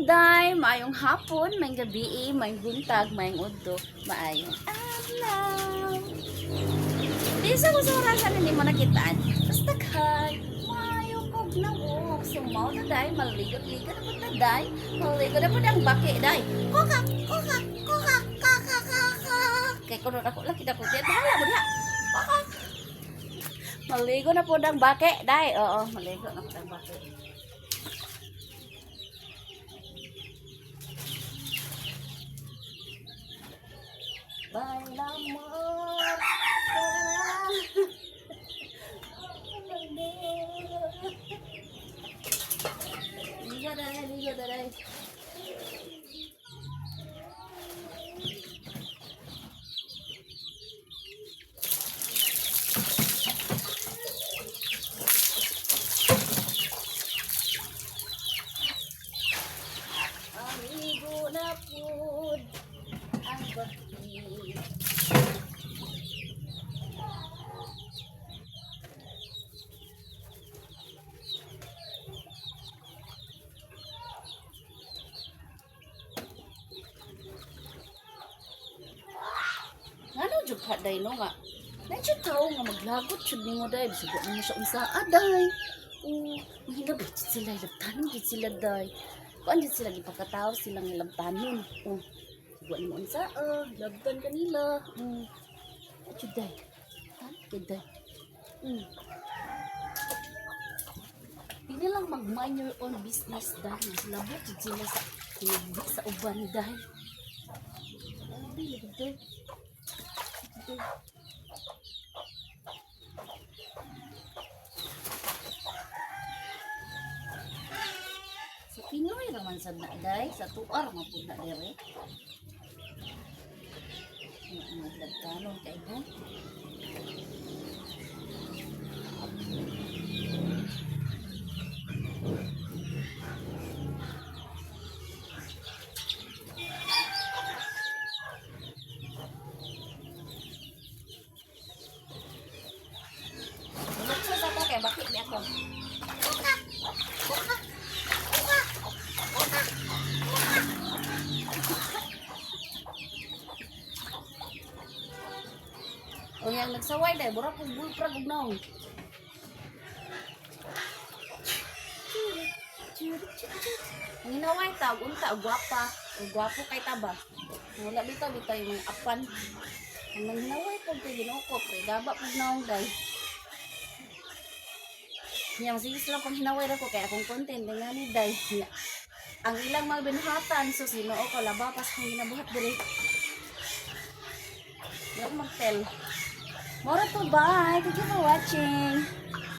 day, maayong hapon, may gabi, may buntag, may udto, maayong adlaw. Bisa ko sa orasan hindi mo nakitaan. Basta kay, maayong kog na walk. Sumaw na day, maligot-ligot na po na day. Maligot na po ang baki day. Kokak, kokak, kokak, kakak, kakak. Kaya kung ako lang kita po, bahala mo na. Kokak. Maligo na po ang baki day. Oo, maligo na po ang baki. Baila amor, ligo daray. Amigo na pud ang baki. Ano jud ka day no nga? Nandiyo tao nga maglagot jud nimo day bisag mo siya unsa aday. Mahilabot sila labtanon jud sila day. Kuan jud sila gipakataw sila nga labtanon. Wa mo unsa labtan kanila. Jud day. Jud day. Pili lang mag-mind your own business dahil labot jud sila sa uban dahil. Day. Sa Pinoy naman sa naday, sa tuar mapud na dire. Nagdagtanon kay mo. Kaya bakit di ako? O yang nagsaway dahil, burap kong bulprag og naong. Ang hinaway ta, unta, gwapa. Gwapo kay taba. Wala bitaw yung apan. Ang hinaway po ito, ginukop. Daba pag naong dahil. Yang sige lang kung hinaway ko kaya akong content nga ni day. Ang ilang mga binuhatan so sino ko labapas kung ginabuhat diri. Yung magtel. Mora to bye. Thank you for watching.